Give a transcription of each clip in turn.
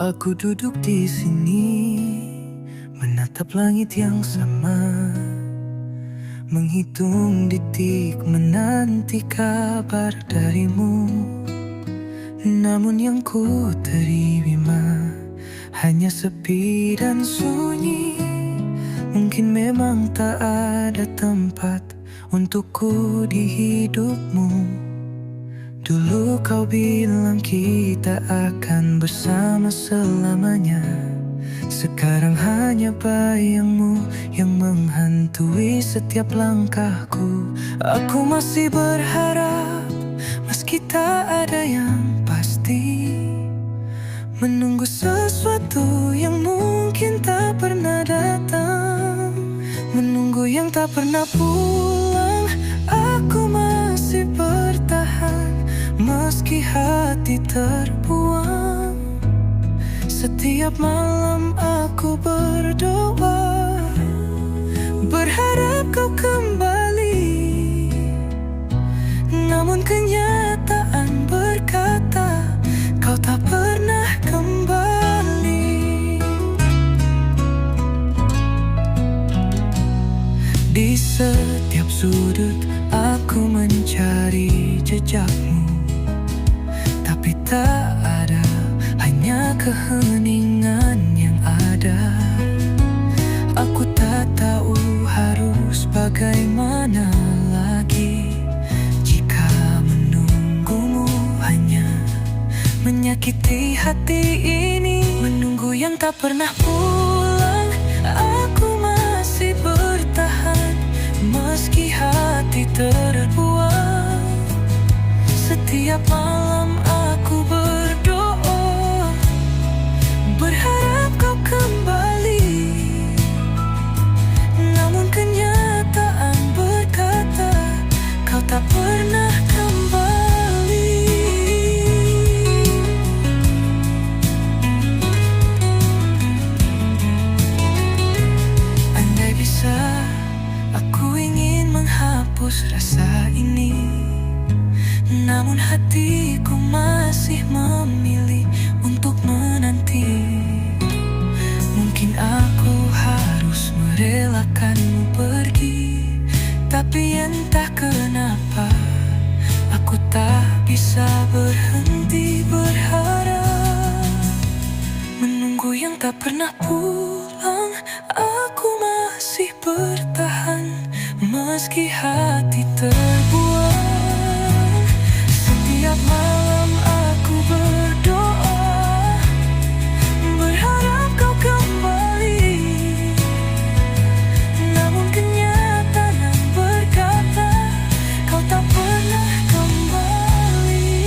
Aku duduk di sini, menatap langit yang sama, menghitung detik menanti kabar darimu. Namun yang ku terima hanya sepi dan sunyi. Mungkin memang tak ada tempat untukku di hidupmu. Dulu kau bilang kita akan bersama selamanya. Sekarang hanya bayangmu yang menghantui setiap langkahku. Aku masih berharap, meski tak ada yang pasti, menunggu sesuatu yang mungkin tak pernah datang, menunggu yang tak pernah pulang. Aku masih bertahan, meski hati terbuang. Setiap malam aku berdoa, berharap kau kembali. Namun kenyataan berkata, kau tak pernah kembali. Di setiap sudut aku mencari jejakmu, tapi tak ada, hanya keheningan yang ada. Aku tak tahu harus bagaimana lagi, jika menunggumu hanya menyakiti hati ini. Menunggu yang tak pernah pulang, aku masih bertahan, meski hati terbuang. Setiap malam aku berdoa, berharap kau kembali. Namun kenyataan berkata, kau tak pernah kembali. Andai bisa, aku ingin menghapus rasa ini, namun hatiku masih memilih untuk menanti. Mungkin aku harus merelakanmu pergi, tapi entah kenapa aku tak bisa berhenti berharap. Menunggu yang tak pernah pulang, aku masih bertahan, meski hati terbuang. Setiap malam aku berdoa, berharap kau kembali. Namun kenyataan berkata, kau tak pernah kembali.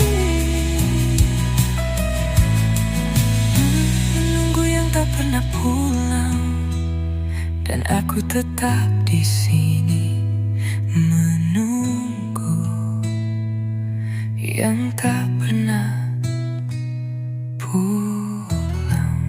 Menunggu yang tak pernah pulang, dan aku tetap di sini menunggu yang tak pernah pulang.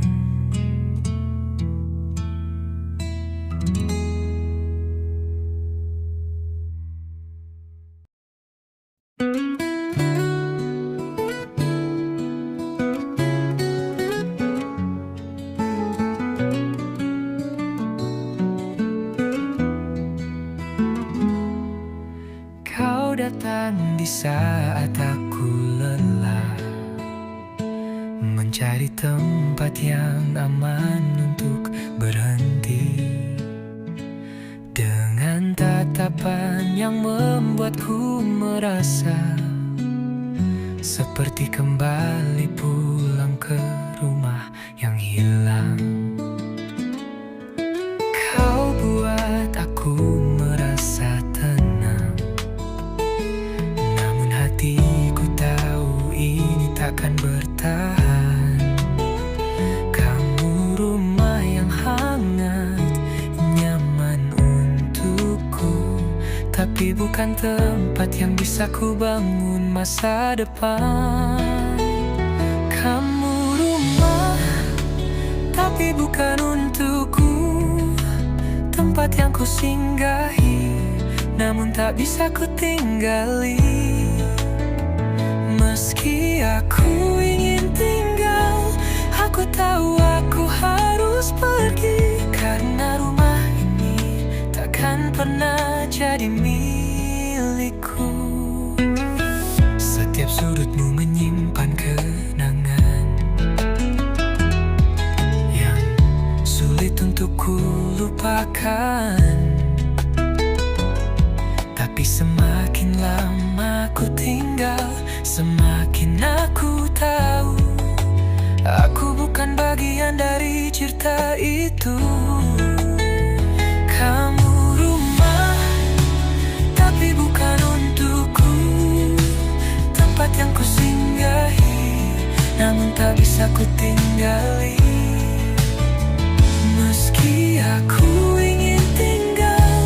Kau datang di saat aku lelah, mencari tempat yang aman untuk berhenti. Dengan tatapan yang membuatku merasa seperti kembali pulang ke rumah yang hilang. Kau buat aku merasa tenang, namun hatiku tahu ini takkan bertahan. Kamu rumah yang hangat, nyaman untukku, tapi bukan tempat yang bisa ku bangun masa depan. Kamu rumah, tapi bukan untukku, tempat yang ku singgahi, namun tak bisa ku tinggali. Meski aku ingin tinggal, aku Aku tahu aku harus pergi, karena rumah ini takkan pernah jadi milikku. Setiap sudutmu menyimpan kenangan yang sulit untuk ku lupakan. Tapi semakin lama ku tinggal, semakin aku tahu aku bukan bagian dari cerita itu. Kamu rumah, tapi bukan untukku, tempat yang ku singgahi, namun tak bisa ku tinggali. Meski aku ingin tinggal,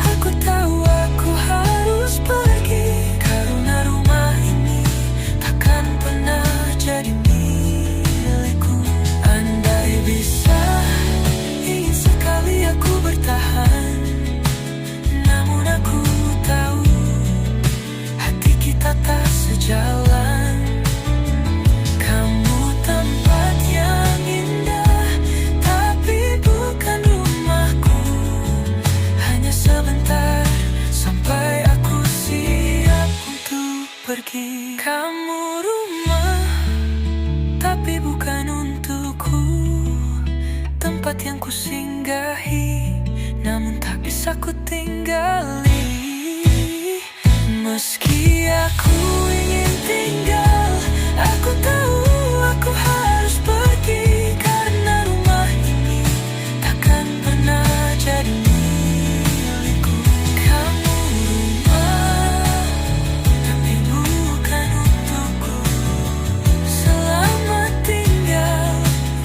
aku tahu aku harus pergi, karena rumah ini takkan pernah jadi milikku. Andai bisa, ingin sekali aku bertahan, namun aku tahu hati kita tak sejalan. Kamu tempat yang indah, tapi bukan rumahku. Hanya sebentar, sampai aku siap untuk pergi. Kamu rumah, tapi bukan untukku, tempat yang ku singgahi, namun tak bisa ku tinggali. Meski aku ingin tinggal, aku tahu aku harus pergi, karena rumah ini takkan pernah jadi milikku. Kamu rumah, tapi bukan untukku. Selamat tinggal,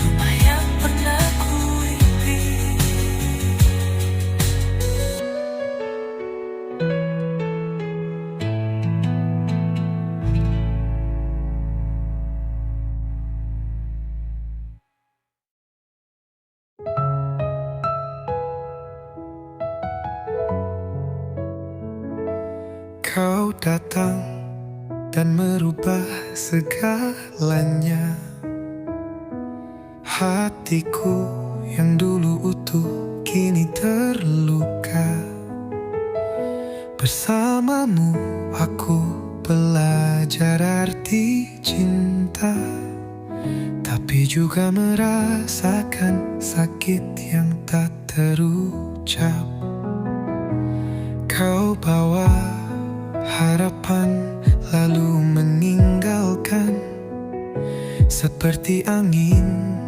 rumah yang pernah ku impikan. Kau datang dan merubah segalanya. Hatiku yang dulu utuh kini terluka. Bersamamu aku belajar arti cinta, tapi juga merasakan sakit yang tak terucap. Kau bawa harapan lalu meninggalkan, seperti angin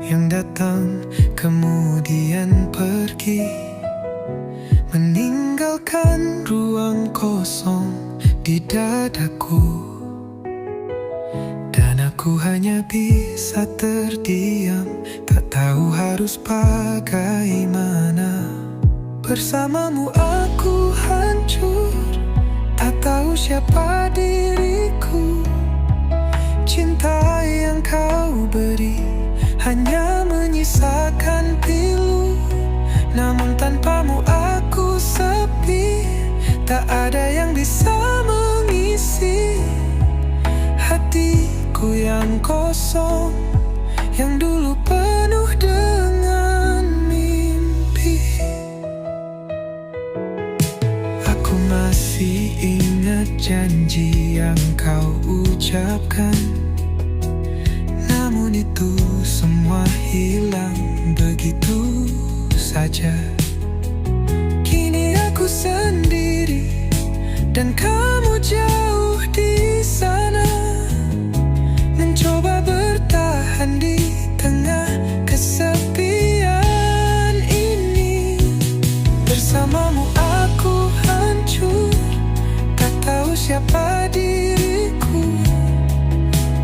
yang datang kemudian pergi, meninggalkan ruang kosong di dadaku. Dan aku hanya bisa terdiam, tak tahu harus bagaimana. Bersamamu aku hancur, tak tahu siapa diriku. Cinta yang kau beri hanya menyisakan pilu, namun tanpamu aku sepi, tak ada yang bisa mengisi hatiku yang kosong, yang dulu penuh dengan mimpi. Aku masih ingat janji yang kau ucapkan, namun itu semua hilang begitu saja. Kini aku sendiri dan kamu jauh di sana, mencoba bertahan di tengah kesepian ini. Bersamamu aku hancur, tak tahu siapa diriku.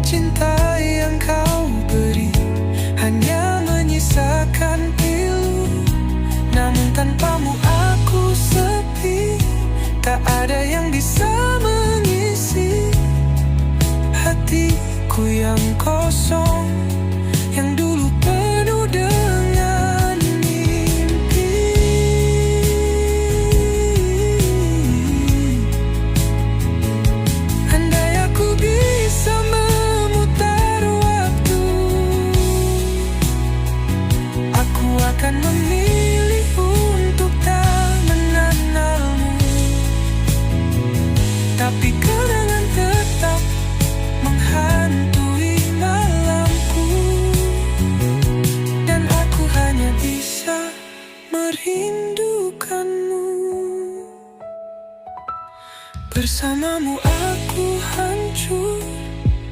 Cinta yang kau beri hanya menyisakan pilu, namun tanpamu aku sepi, tak ada yang bisa mengisi hatiku yang kosong, yang dulu penuh dengan mimpi. tapi kenangan tetap menghantui malamku. Dan aku hanya bisa merindukanmu. Bersamamu aku hancur,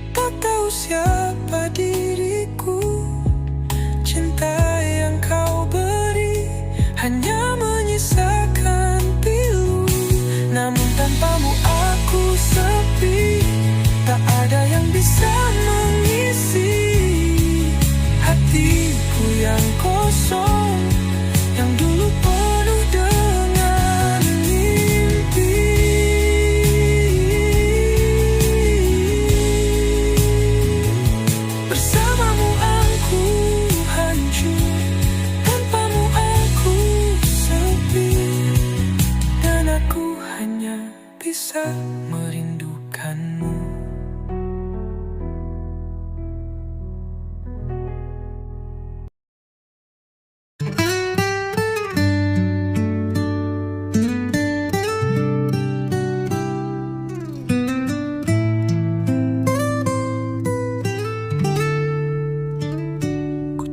tak tahu siapa diriku. Cinta yang kau beri hanya menyisakan pilu. Namun tanpamu aku sepi, tak ada yang bisa mengisi hatiku yang kosong, yang dulu penuh dengan mimpi. Bersamamu aku hancur, tanpamu aku sepi, dan aku hanya bisa merindukanmu.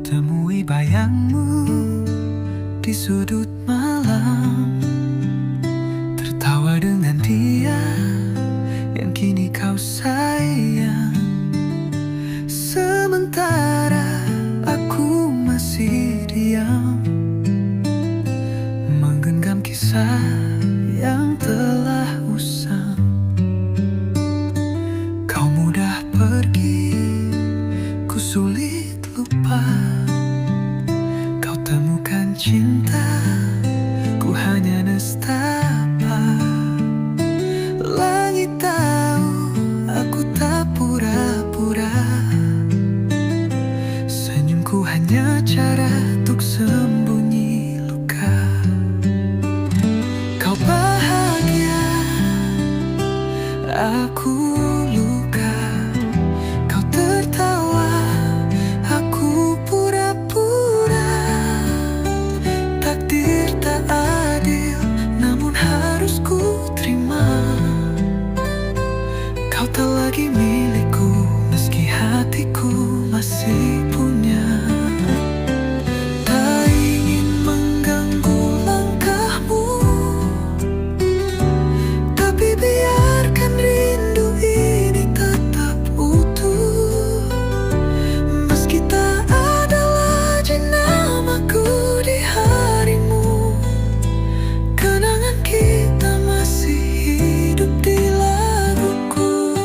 Temui bayangmu di sudut malam, tertawa dengan dia yang kini kau sayang. Sementara aku masih diam, menggenggam kisah yang telah usang. Kau mudah pergi, ku sulit lupa. Kau temukan cinta, ku hanya nestapa. Langit tahu, aku tak pura-pura. Senyumku hanya cara untuk sembunyi luka. Kau bahagia, aku luka. Kau tertawa, aku pura-pura. Takdir tak adil, namun harus ku terima. Kau tak lagi milikku, meski hatiku masih punya. Tak ingin mengganggu langkahmu, tapi biarkan rindu ini tetap utuh. Meski tak ada lagi namaku di harimu, kenangan kita masih hidup di laguku.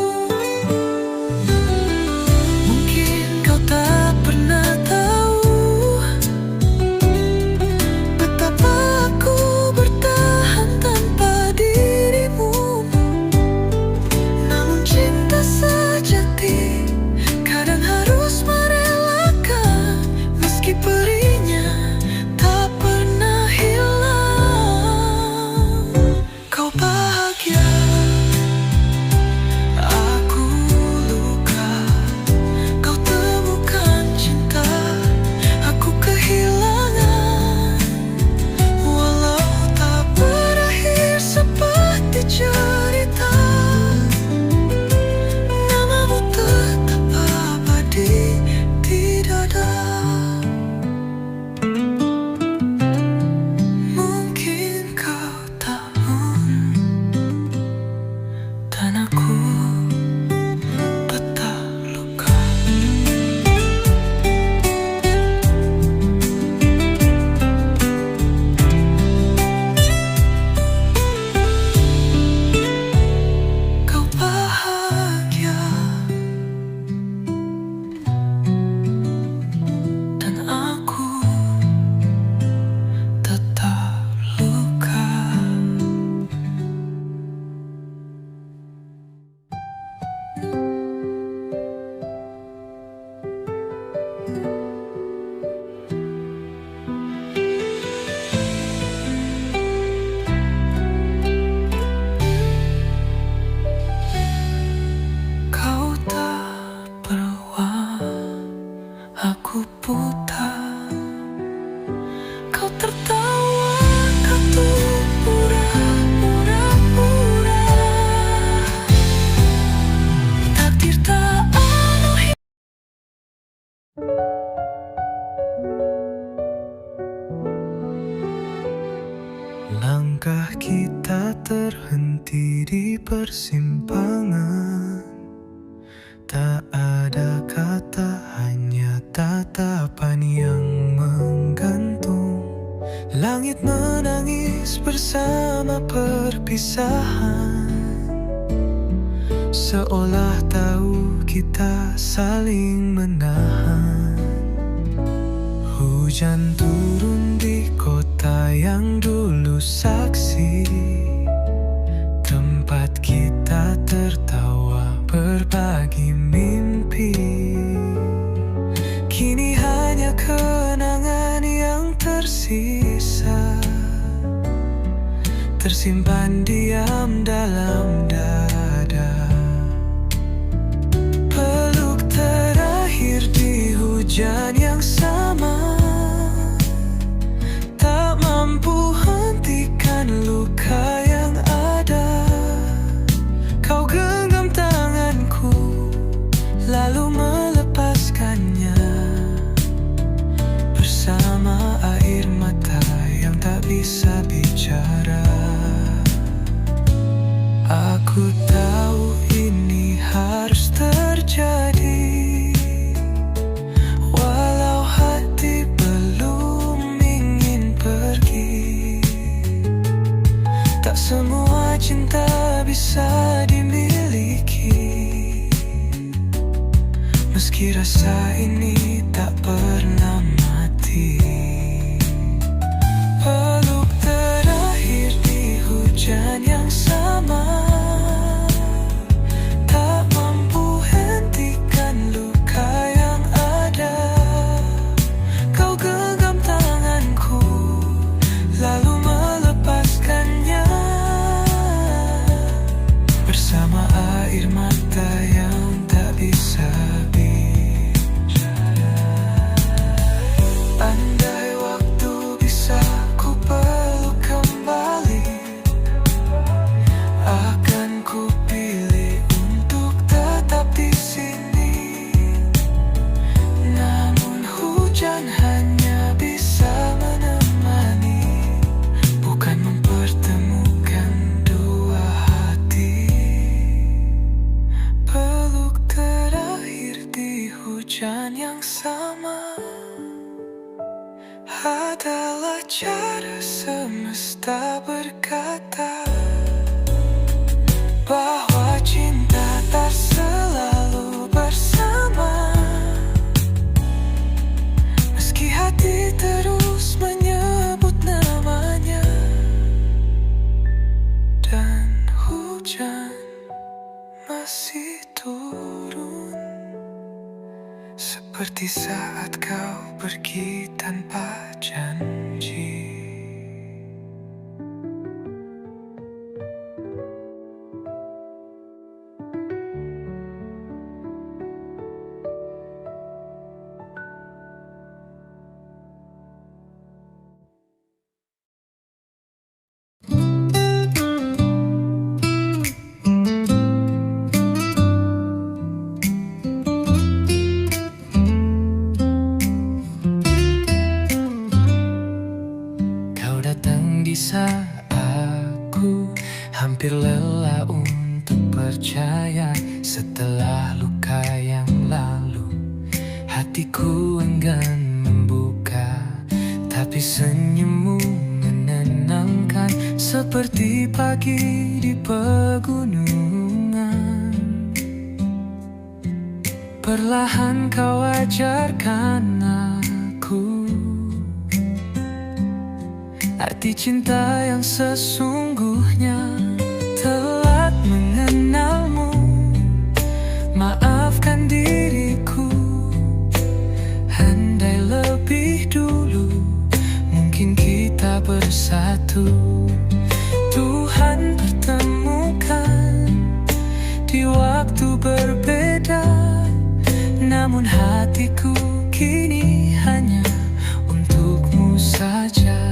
persimpangan. Tak ada kata, hanya tatapan yang menggantung. Langit menangis bersama perpisahan, seolah tahu kita saling menahan. Hujan turun di kota yang dulu saksi, tempat kita tertawa berbagi mimpi. Kini hanya kenangan yang tersisa, tersimpan diam dalam dada. Peluk terakhir di hujan yang sama, tak mampu hentikan luka yang ada. Kau genggam tanganku, lalu melepaskannya, bersama air mata yang tak bisa bicara. Aku tahu ini harus terjadi, walau hati belum ingin pergi. Tak semua cinta bisa dimiliki, meski rasa ini tak pernah mati. Peluk terakhir di hujan yang sama, tak mampu hentikan luka yang ada. Kau genggam tanganku, lalu melepaskannya, bersama air mata yang tak bisa bicara. Andai waktu bisa ku peluk kembali, akan ku pilih untuk tetap di sini. Namun hujan hanya bisa menemani, bukan mempertemukan dua hati. Peluk terakhir di hujan yang sama adalah cara semesta berkata bahwa cinta tak selalu bersama, meski hati terus menyebut namanya. Dan hujan masih turun, seperti saat kau pergi tanpa janji. Di saat aku hampir lelah untuk percaya, setelah luka yang lalu hatiku enggan membuka. Tapi senyummu menenangkan, seperti pagi di pegunungan. Perlahan kau ajarkan aku arti cinta yang sesungguhnya. Telat mengenalmu, maafkan diriku. Andai lebih dulu, mungkin kita bersatu. Tuhan pertemukan di waktu berbeda, namun hatiku kini hanya untukmu saja.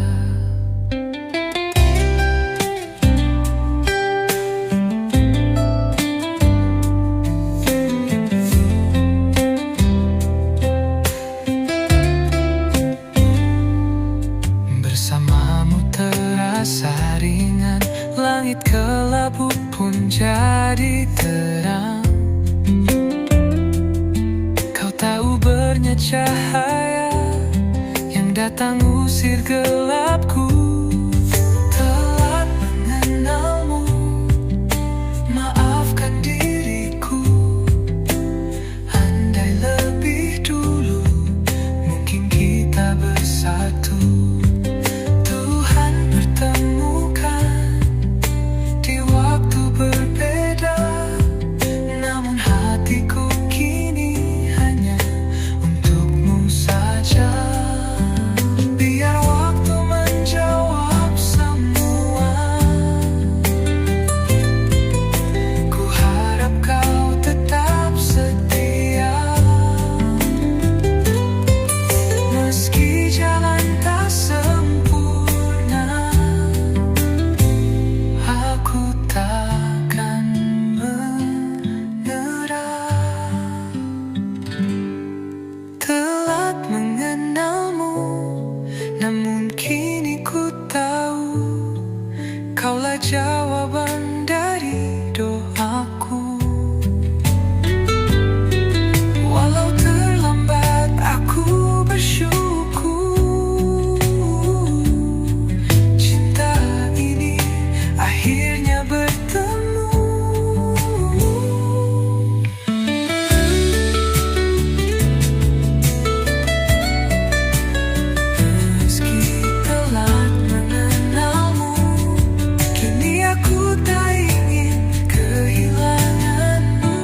Langit kelabu pun jauh. menjadi terang. Kau tahu bernya cahaya yang datang usir gelapku. Telat mengenalmu, maafkan diriku. Andai lebih dulu, mungkin kita bersatu. Tuhan pertemukan di waktu berbeda, namun hatiku kini hanya untukmu saja. Biar waktu menjawab semua, ku harap kau tetap setia. Meski jalan tak sempurna, aku takkan menyerah. Telat mengenalmu, namun kini ku tahu kaulah jawaban dari doaku. Walau terlambat aku bersyukur, cinta ini akhirnya bertemu. Meski telat mengenalmu, kini aku tak ingin kehilanganmu.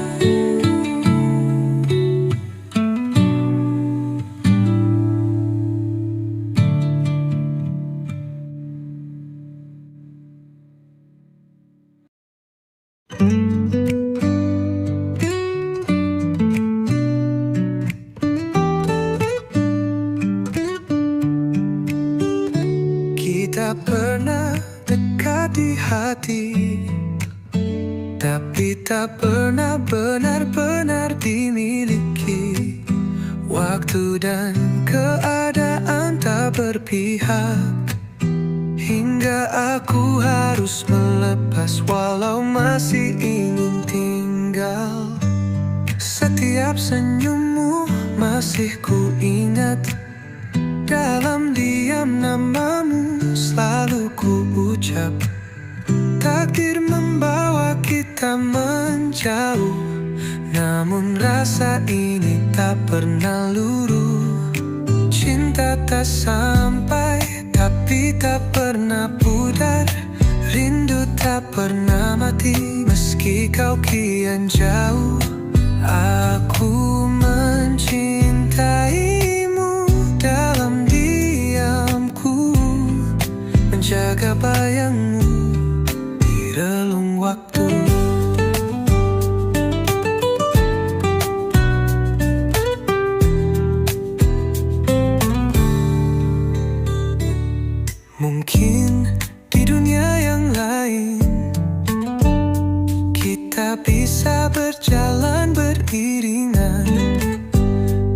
Kita pernah dekat di hati, tapi tak pernah benar-benar dimiliki. Waktu dan keadaan tak berpihak, hingga aku harus melepas walau masih ingin tinggal. Setiap senyummu masih ku ingat, dalam diam namamu selalu ku ucap. Takdir membawa kita menjauh, namun rasa ini tak pernah luruh. Cinta tak sampai, tapi tak pernah pudar. Rindu tak pernah mati, meski kau kian jauh. Aku mencintaimu dalam diamku, menjaga bayangmu di relung waktu. Mungkin di dunia yang lain kita bisa berjalan beriringan,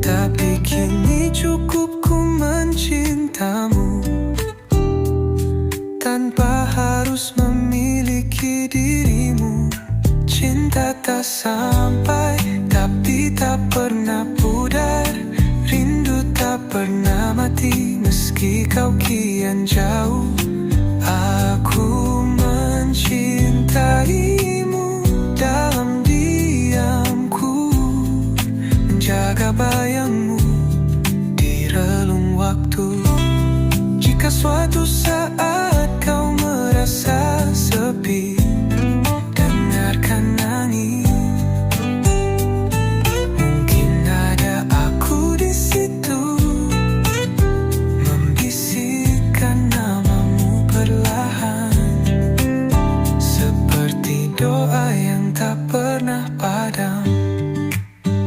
tapi kini cukup ku mencintamu tanpa harus memiliki dirimu. Cinta tak sampai, tapi tak pernah pudar. Rindu tak pernah mati, meski kau kian jauh. Aku mencintaimu dalam diamku, menjaga bayangmu di relung waktu. Jika suatu saat kau merasa sepi, dengarkan nangis. Mungkin ada aku di situ, membisikkan namamu perlahan, seperti doa yang tak pernah padam.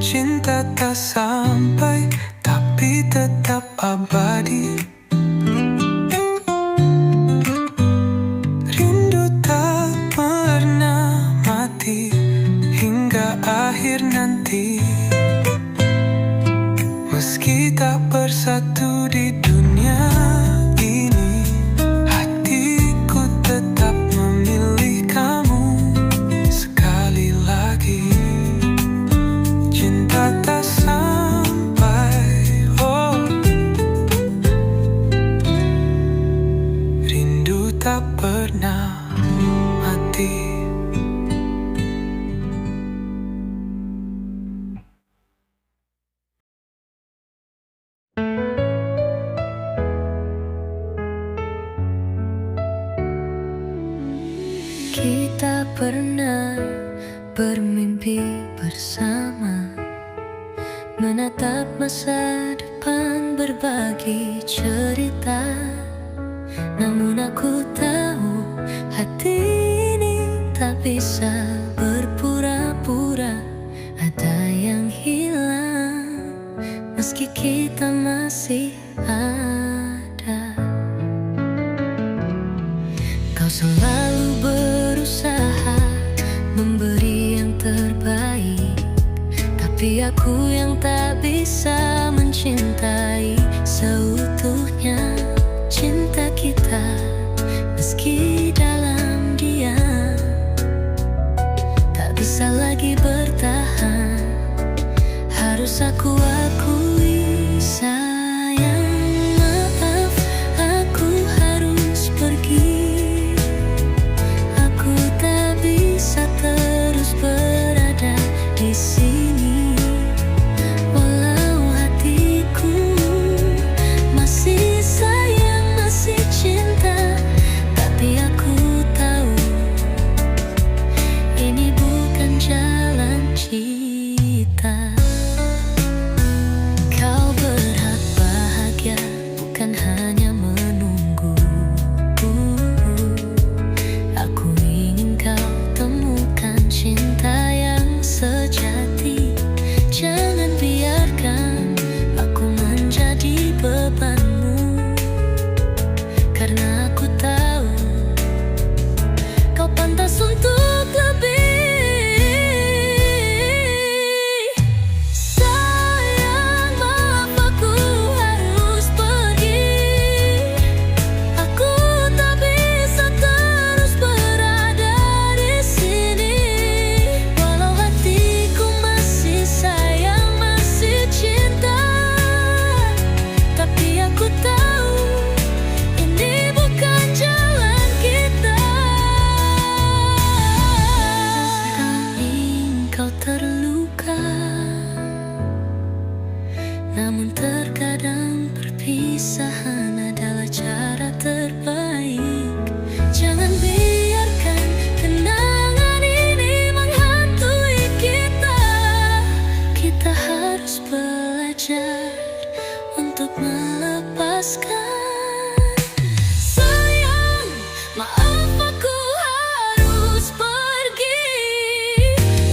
Cinta tak sampai, tapi tetap abadi. Rindu tak pernah mati, hingga akhir nanti. Meski tak bersatu di dunia ini, hatiku tetap memilih kamu. Sekali bermimpi bersama, menatap masa depan, berbagi cerita. Namun aku tahu hati ini tak bisa berpura-pura. Ada yang hilang meski kita masih ada. Kau selalu berusaha memberi yang terbaik, tapi aku yang tak bisa mencintai seutuhnya cinta kita. Meski dalam diam tak bisa lagi bertahan, harus aku akui sayang. Maaf, aku harus pergi. Aku tak bisa terus berada di sini. Walau hatiku masih sayang, masih cinta, tapi aku tahu ini bukan jalan kita. Kau berhak bahagia, bukan hanya menunggu. Aku ingin kau temukan cinta yang sejati. Jangan biarkan aku menjadi bebanmu, karena aku tahu kau pantas untuk lebih. Sayang, maaf aku harus pergi. Aku tak bisa terus berada di sini. Walau hatiku masih sayang, masih cinta, tapi aku tahu ini bukan jalan kita. Tak ingin kau terluka, namun terkadang perpisahan adalah cara terbaik. Jangan biarkan kenangan ini menghantui kita. Kita harus belajar untuk melepaskan. Sayang, maaf aku harus pergi.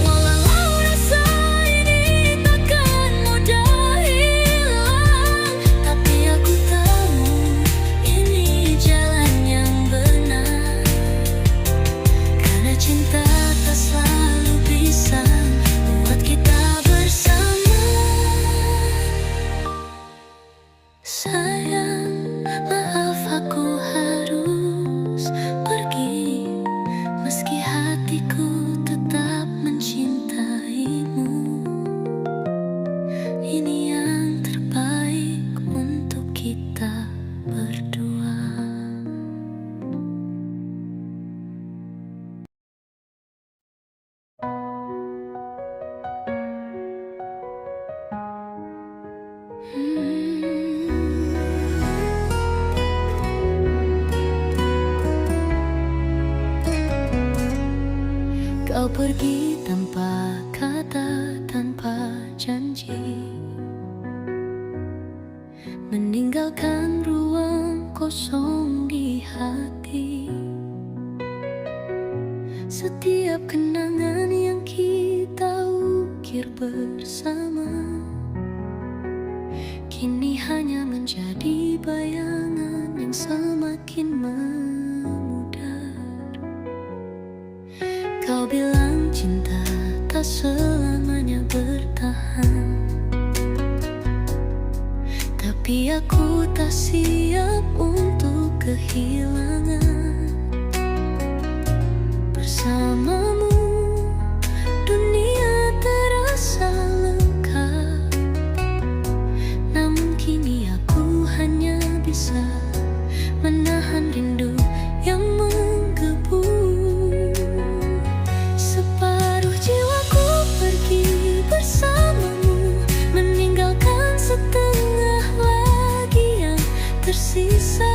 Walau rasa ini takkan mudah hilang, tapi aku tahu ini jalan yang benar. Karena cinta tak selalu bisa buat kita bersama. Sayang, maaf aku harus pergi, meski hatiku tetap mencintaimu. Ini yang terbaik untuk kita berdua. Kau pergi tanpa kata, tanpa janji, meninggalkan ruang kosong di hati. Setiap kenangan yang kita ukir bersama kini hanya menjadi bayangan yang semakin memudar. Kau bilang cinta tak selamanya bertahan, tapi aku tak siap untuk kehilangan. Bersamamu dunia terasa lengkap, namun kini aku hanya bisa menahan rindu yang menggebu. Separuh jiwaku pergi bersamamu, meninggalkan setengah lagi yang tersisa.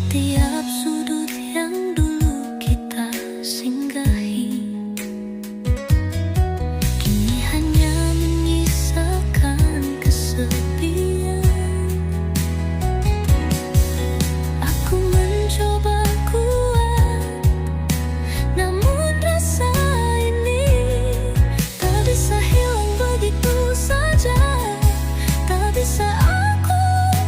setiap sudut yang dulu kita singgahi, kini hanya menyisakan kesepian. Aku mencoba kuat, namun rasa ini tak bisa hilang begitu saja. Tak bisa aku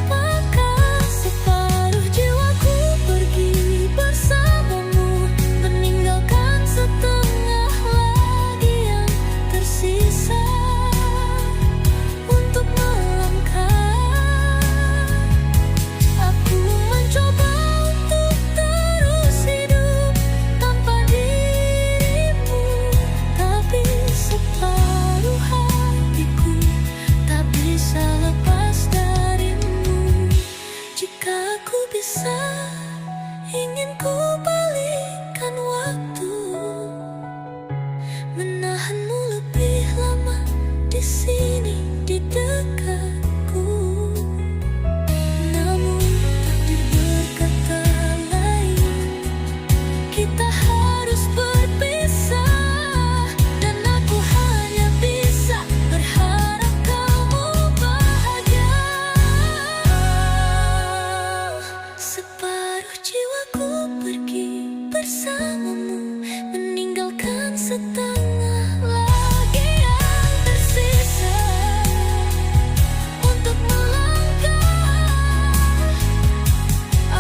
lupakan. Separuh jiwaku pergi bersamamu, meninggalkan setengah lagi yang tersisa untuk melangkah. Aku mencoba untuk terus hidup tanpa dirimu, tapi separuh hatiku tak bisa lepas darimu. Jika aku bisa, ingin ku balikan waktu, menahanmu lebih lama di sini di dekatku. Namun takdir berkata lain, kita harus berpisah, dan aku hanya bisa berharap kamu bahagia. Separuh jiwaku pergi bersamamu, meninggalkan setengah lagi yang tersisa untuk melangkah.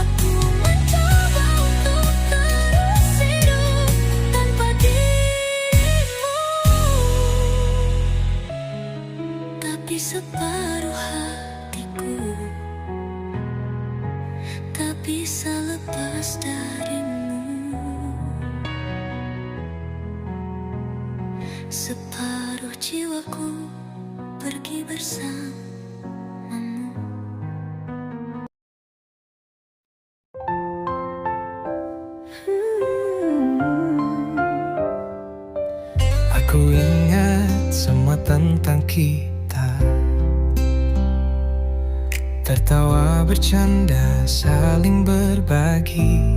Aku mencoba untuk terus hidup tanpa dirimu, tapi separuh hatiku tak bisa lepas darimu. Separuh jiwaku pergi bersamamu. Aku ingat semua tentang kita, tertawa bercanda saling berbagi.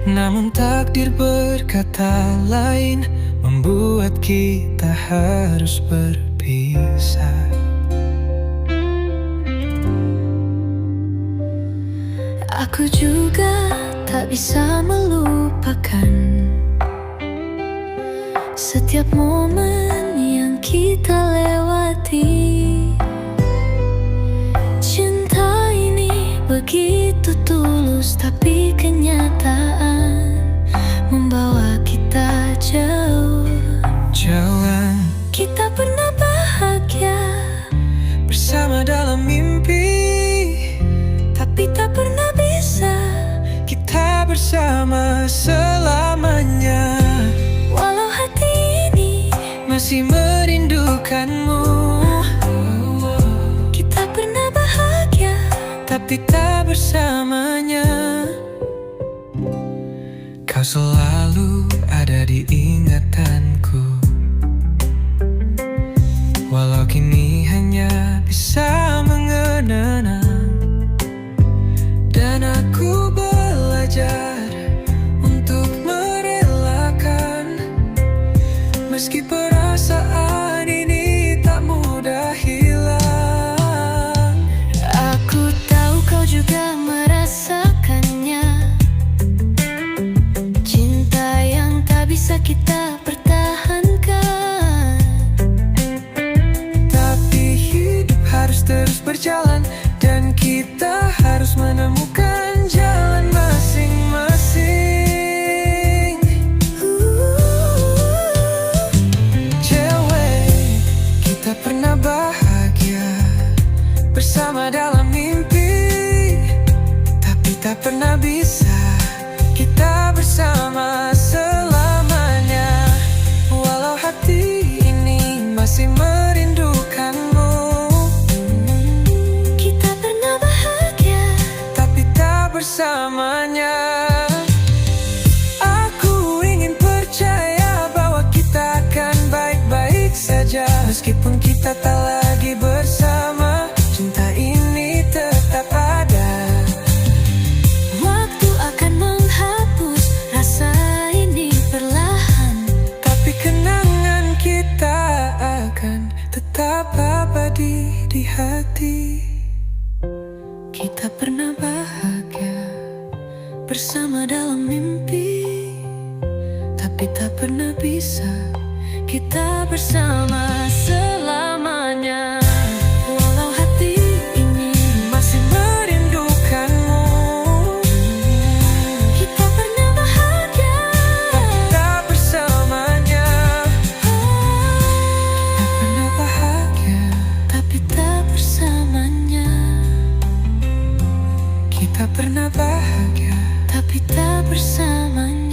Namun takdir berkata lain, membuat kita harus berpisah. Aku juga tak bisa melupakan setiap momen yang kita lewati. Cinta ini begitu tulus, tapi kenyataan membawa kita jauh. Jalan Kita pernah bahagia bersama dalam mimpi, tapi tak pernah bisa. kita bersama selamanya. Walau hati ini Masih merindukanmu, kita pernah bahagia, tapi tak bersamanya. Kau selalu ada di ingatanku, walau kini hanya bisa mengenang. Dan aku belajar untuk merelakan, meski perasaan ini tak mudah hilang. aku tahu kau juga merasakannya. Cinta yang tak bisa kita pertahankan, Tapi hidup harus terus berjalan, dan kita harus menemukan jalan masing-masing. Cewek, kita pernah bahagia bersama dalam mimpi, tapi tak pernah bisa kita bersama selamanya. Walau hati ini masih merindukanmu, kita pernah bahagia, tapi tak bersamanya. Aku ingin percaya bahwa kita akan baik-baik saja, meskipun kita tak lagi bersama. Cinta ini tetap ada, bersama dalam mimpi, tapi tak pernah bisa kita bersama selamanya. Walau hati ini masih merindukanmu, kita pernah bahagia, tak bersamanya. Kita pernah bahagia, tapi tak bersamanya. kita pernah bahagia, Tapi tak bersamanya.